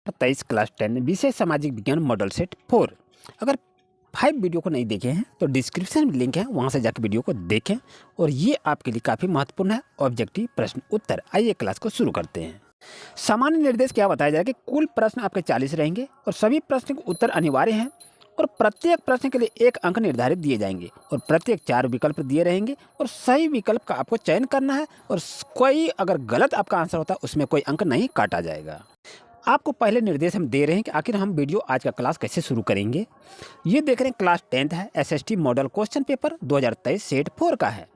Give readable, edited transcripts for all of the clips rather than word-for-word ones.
23 class 10 विषय सामाजिक विज्ञान मॉडल सेट 4। अगर 5 वीडियो को नहीं देखे हैं तो डिस्क्रिप्शन में लिंक है, वहां से जाकर वीडियो को देखें और ये आपके लिए काफ़ी महत्वपूर्ण है। ऑब्जेक्टिव प्रश्न उत्तर। आइए क्लास को शुरू करते हैं। सामान्य निर्देश क्या बताया जाए कि कुल प्रश्न आपके 40 रहेंगे और सभी प्रश्न के उत्तर अनिवार्य हैं और प्रत्येक प्रश्न के लिए 1 अंक निर्धारित दिए जाएंगे और प्रत्येक 4 विकल्प दिए रहेंगे और सही विकल्प का आपको चयन करना है और कोई अगर गलत आपका आंसर होता है उसमें कोई अंक नहीं काटा जाएगा। आपको पहले निर्देश हम दे रहे हैं कि आखिर हम वीडियो आज का क्लास कैसे शुरू करेंगे। ये देख रहे हैं क्लास 10th है, SST model question paper 2023 set 4 का है।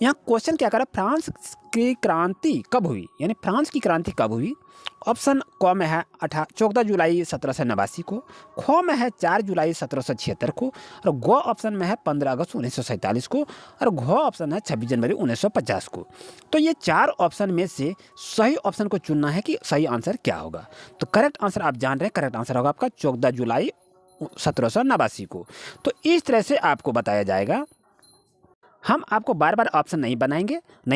यहाँ क्वेश्चन क्या कर रहा है, फ्रांस की क्रांति कब हुई, यानी फ्रांस की क्रांति कब हुई। ऑप्शन क में है 14 जुलाई 1789 को, ख में है 4 जुलाई 1776 को और ग ऑप्शन में है 15 अगस्त 1947 को और घ ऑप्शन है 26 जनवरी 1950 को। तो ये 4 ऑप्शन में से सही ऑप्शन को चुनना है कि सही आंसर क्या होगा। तो करेक्ट आंसर आप जान रहे हैं, करेक्ट आंसर होगा आपका 14 जुलाई 1789 को। तो इस तरह से आपको बताया जाएगा। हम आपको बार बार ऑप्शन नहीं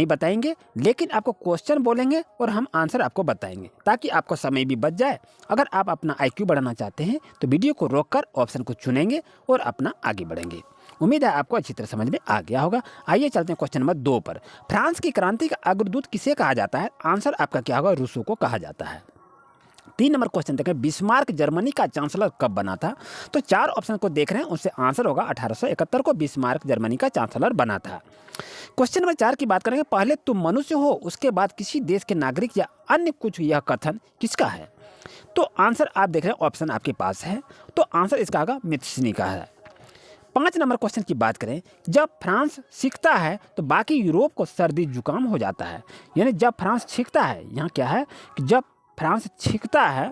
बताएंगे, लेकिन आपको क्वेश्चन बोलेंगे और हम आंसर आपको बताएंगे ताकि आपको समय भी बच जाए। अगर आप अपना IQ बढ़ाना चाहते हैं तो वीडियो को रोककर ऑप्शन को चुनेंगे और अपना आगे बढ़ेंगे। उम्मीद है आपको अच्छी तरह समझ में आ गया होगा। आइए चलते हैं क्वेश्चन नंबर 2 पर। फ्रांस की क्रांति का अग्रदूत किसे कहा जाता है। आंसर आपका क्या होगा, रूसो को कहा जाता है। 3 नंबर क्वेश्चन देखें, बिस्मार्क जर्मनी का चांसलर कब बना था। तो 4 ऑप्शन को देख रहे हैं, उससे आंसर होगा 1871 को बिस्मार्क जर्मनी का चांसलर बना था। क्वेश्चन नंबर 4 की बात करेंगे, पहले तुम मनुष्य हो उसके बाद किसी देश के नागरिक या अन्य कुछ, यह कथन किसका है। तो आंसर आप देख रहे हैं, ऑप्शन आपके पास है, तो आंसर इसका होगा मित्सनी का है। 5 नंबर क्वेश्चन की बात करें, जब फ्रांस सीखता है तो बाकी यूरोप को सर्दी जुकाम हो जाता है। यानी जब फ्रांस सीखता है, यहाँ क्या है कि जब फ्रांस छींकता है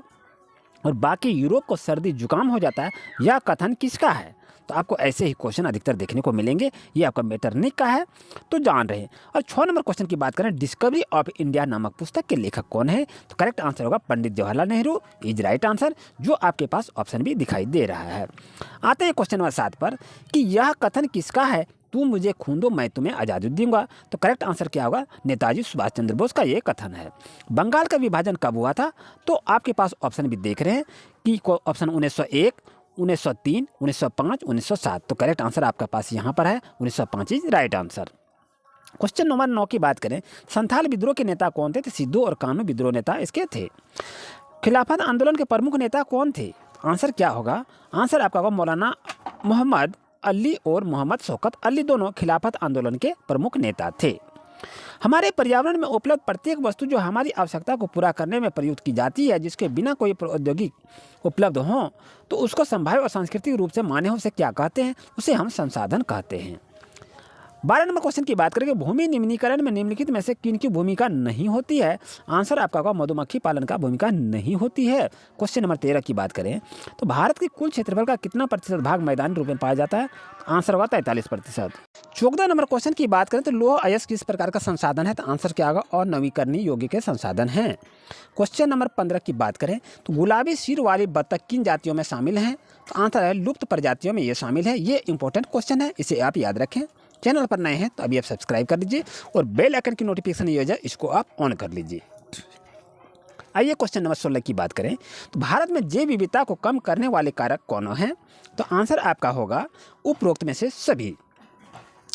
और बाकी यूरोप को सर्दी जुकाम हो जाता है, यह कथन किसका है। तो आपको ऐसे ही क्वेश्चन अधिकतर देखने को मिलेंगे। ये आपका मेटरनिक का है, तो जान रहे हैं। और 6 नंबर क्वेश्चन की बात करें, डिस्कवरी ऑफ इंडिया नामक पुस्तक के लेखक कौन है। तो करेक्ट आंसर होगा Pandit Jawaharlal Nehru is right answer, जो आपके पास ऑप्शन भी दिखाई दे रहा है। आते हैं क्वेश्चन नंबर 7 पर कि यह कथन किसका है, तू मुझे खून दो मैं तुम्हें आज़ादी दूंगा। तो करेक्ट आंसर क्या होगा, नेताजी सुभाष चंद्र बोस का ये कथन है। बंगाल का विभाजन कब हुआ था। तो आपके पास ऑप्शन भी देख रहे हैं कि ऑप्शन 1901, 1903, 1905, 1907। तो करेक्ट आंसर आपका पास यहाँ पर है 1905 is right answer. Question number 9 की बात करें, संथाल विद्रोह के नेता कौन थे। तो सिद्धू और कानू विद्रोह नेता इसके थे। खिलाफत आंदोलन के प्रमुख नेता कौन थे। आंसर क्या होगा, आंसर आपका होगा मौलाना मोहम्मद अली और मोहम्मद शौकत अली, दोनों खिलाफत आंदोलन के प्रमुख नेता थे। हमारे पर्यावरण में उपलब्ध प्रत्येक वस्तु जो हमारी आवश्यकता को पूरा करने में प्रयुक्त की जाती है, जिसके बिना कोई प्रौद्योगिक उपलब्ध हो तो उसको संभाव्य और सांस्कृतिक रूप से मान्य हो, उसे क्या कहते हैं, उसे हम संसाधन कहते हैं। 12 नंबर क्वेश्चन की बात करेंगे, भूमि निम्नीकरण में निम्नलिखित में से किनकी भूमिका नहीं होती है। आंसर आपका होगा मधुमक्खी पालन का भूमिका नहीं होती है। क्वेश्चन नंबर 13 की बात करें तो भारत के कुल क्षेत्रफल का कितना प्रतिशत भाग मैदानी रूप में पाया जाता है। आंसर होगा 43%। 14 नंबर क्वेश्चन की बात करें तो लौह अयस्क किस प्रकार का संसाधन है। तो आंसर क्या होगा, और नवीकरणीय योग्य के संसाधन हैं। क्वेश्चन नंबर 15 की बात करें तो गुलाबी सिर वाली बत्तख किन जातियों में शामिल हैं। तो आंसर है लुप्त प्रजातियों में ये शामिल है। ये इंपॉर्टेंट क्वेश्चन है, इसे आप याद रखें। चैनल पर नए हैं तो अभी आप सब्सक्राइब कर लीजिए और बेल आइकन की नोटिफिकेशन ये हो जाए, इसको आप ऑन कर लीजिए। आइए क्वेश्चन नंबर 16 की बात करें तो भारत में जैव विविधता को कम करने वाले कारक कौन हैं। तो आंसर आपका होगा उपरोक्त में से सभी।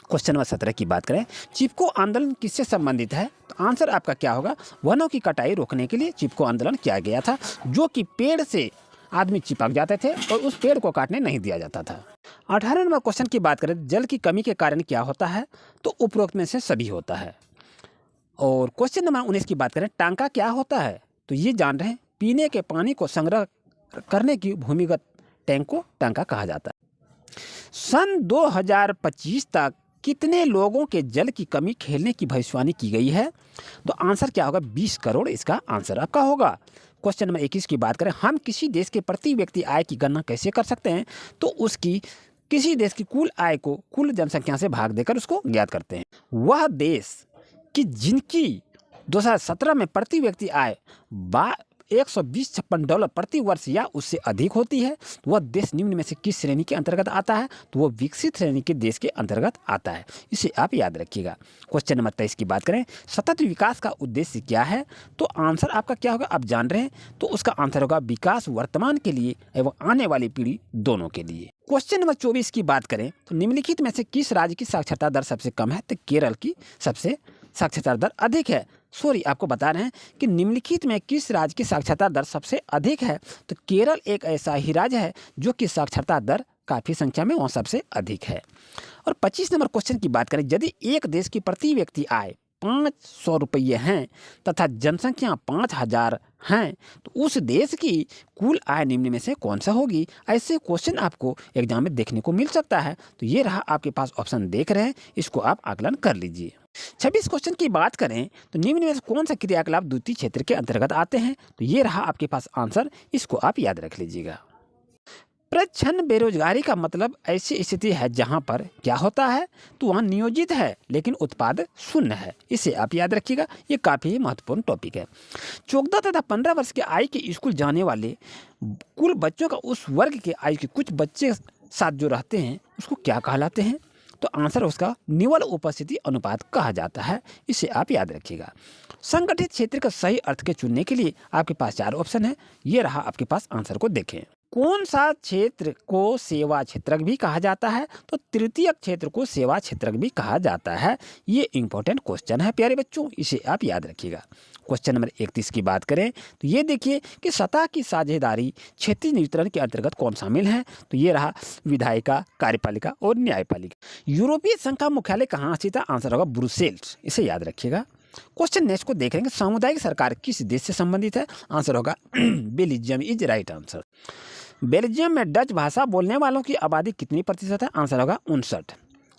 क्वेश्चन नंबर 17 की बात करें, चिपको आंदोलन किससे संबंधित है। तो आंसर आपका क्या होगा, वनों की कटाई रोकने के लिए चिपको आंदोलन किया गया था, जो कि पेड़ से आदमी चिपक जाते थे और उस पेड़ को काटने नहीं दिया जाता था। 18 नंबर क्वेश्चन की बात करें, जल की कमी के कारण क्या होता है। तो उपरोक्त में से सभी होता है। और क्वेश्चन नंबर 19 की बात करें, टांका क्या होता है। तो ये जान रहे हैं, पीने के पानी को संग्रह करने की भूमिगत टैंक को टांका कहा जाता है। सन 2025 तक कितने लोगों के जल की कमी खेलने की भविष्यवाणी की गई है। तो आंसर क्या होगा, 20 करोड़ इसका आंसर आपका होगा। क्वेश्चन नंबर 21 की बात करें, हम किसी देश के प्रति व्यक्ति आय की गणना कैसे कर सकते हैं। तो उसकी किसी देश की कुल आय को कुल जनसंख्या से भाग देकर उसको ज्ञात करते हैं। वह देश कि जिनकी 2017 में प्रति व्यक्ति आय $120-56 प्रति वर्ष या उससे अधिक होती है तो वह देश निम्न में से किस श्रेणी के अंतर्गत आता है? तो वह विकसित श्रेणी के देश के अंतर्गत आता है। इसे आप याद रखिएगा। क्वेश्चन नंबर 23 की बात करें, सतत विकास का उद्देश्य क्या है? तो आंसर आपका क्या होगा आप जान रहे हैं, तो उसका आंसर होगा विकास वर्तमान के लिए एवं आने वाली पीढ़ी दोनों के लिए। क्वेश्चन नंबर 24 की बात करें तो निम्नलिखित में से किस राज्य की साक्षरता दर सबसे कम है? तो केरल की सबसे साक्षरता दर अधिक है। सॉरी, आपको बता रहे हैं कि निम्नलिखित में किस राज्य की साक्षरता दर सबसे अधिक है? तो केरल एक ऐसा ही राज्य है जो कि साक्षरता दर काफ़ी संख्या में वहाँ सबसे अधिक है। और 25 नंबर क्वेश्चन की बात करें, यदि एक देश की प्रति व्यक्ति आय 500 रुपये हैं तथा जनसंख्या 5000 हैं तो उस देश की कुल आय निम्न में से कौन सा होगी? ऐसे क्वेश्चन आपको एग्जाम में देखने को मिल सकता है। तो ये रहा आपके पास ऑप्शन देख रहे हैं, इसको आप आकलन कर लीजिए। 26 क्वेश्चन की बात करें तो निम्न में से कौन सा क्रियाकलाप द्वितीय क्षेत्र के अंतर्गत आते हैं? तो ये रहा आपके पास आंसर, इसको आप याद रख लीजिएगा। प्रच्छन्न बेरोजगारी का मतलब ऐसी स्थिति है जहां पर क्या होता है? तो वहां नियोजित है लेकिन उत्पाद शून्य है। इसे आप याद रखिएगा, ये काफ़ी महत्वपूर्ण टॉपिक है। 14 तथा 15 वर्ष के आयु के स्कूल जाने वाले कुल बच्चों का उस वर्ग के आयु के कुछ बच्चे साथ जो रहते हैं उसको क्या कहलाते हैं? तो आंसर उसका निवल उपस्थिति अनुपात कहा जाता है। इसे आप याद रखिएगा। संगठित क्षेत्र का सही अर्थ के चुनने के लिए आपके पास 4 ऑप्शन है। ये रहा आपके पास, आंसर को देखें। कौन सा क्षेत्र को सेवा क्षेत्रक भी कहा जाता है? तो तृतीयक क्षेत्र को सेवा क्षेत्रक भी कहा जाता है। ये इंपॉर्टेंट क्वेश्चन है प्यारे बच्चों, इसे आप याद रखिएगा। क्वेश्चन नंबर 31 की बात करें तो ये देखिए कि सतह की साझेदारी क्षेत्रीय नियंत्रण के अंतर्गत कौन शामिल है? तो ये रहा विधायिका, कार्यपालिका और न्यायपालिका। यूरोपीय संघ का मुख्यालय कहाँ स्थित है? आंसर होगा ब्रुसेल्स। इसे याद रखिएगा। क्वेश्चन नेक्स्ट को देख रहे हैं कि सामुदायिक सरकार किस देश से संबंधित है? आंसर होगा Belgium is right answer. Belgium में डच भाषा बोलने वालों की आबादी कितनी प्रतिशत है? आंसर होगा 59।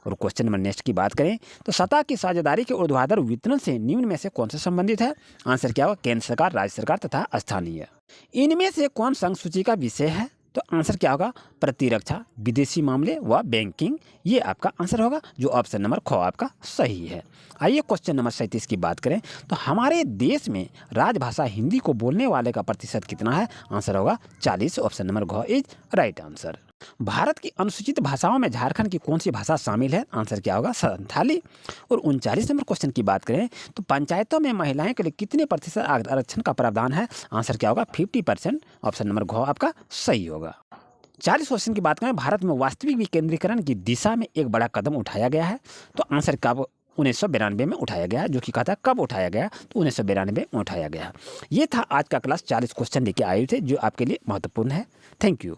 और क्वेश्चन नंबर नेक्स्ट की बात करें तो सतह की साझेदारी के ऊर्ध्वाधर वितरण से निम्न में से कौन सा संबंधित है? आंसर क्या होगा? केंद्र सरकार, राज्य सरकार तथा स्थानीय। इनमें से कौन संघ सूची का विषय है? तो आंसर क्या होगा? प्रतिरक्षा, विदेशी मामले व बैंकिंग। ये आपका आंसर होगा, जो ऑप्शन नंबर ख आपका सही है। आइए क्वेश्चन नंबर 37 की बात करें तो हमारे देश में राजभाषा हिंदी को बोलने वाले का प्रतिशत कितना है? आंसर होगा 40। ऑप्शन नंबर घ इज राइट आंसर। भारत की अनुसूचित भाषाओं में झारखंड की कौन सी भाषा शामिल है? आंसर क्या होगा? संथाली। और 39 नंबर क्वेश्चन की बात करें तो पंचायतों में महिलाएं के लिए कितने प्रतिशत आरक्षण का प्रावधान है? आंसर क्या होगा? 50%। ऑप्शन नंबर घ आपका सही होगा। 40 क्वेश्चन की बात करें, भारत में वास्तविक विकेंद्रीकरण की दिशा में एक बड़ा कदम उठाया गया है। तो आंसर कब? 1992 में उठाया गया। जो कि कहा था कब उठाया गया? तो 1992 में उठाया गया। ये था आज का क्लास। 40 क्वेश्चन लेके आए थे जो आपके लिए महत्वपूर्ण है। Thank you.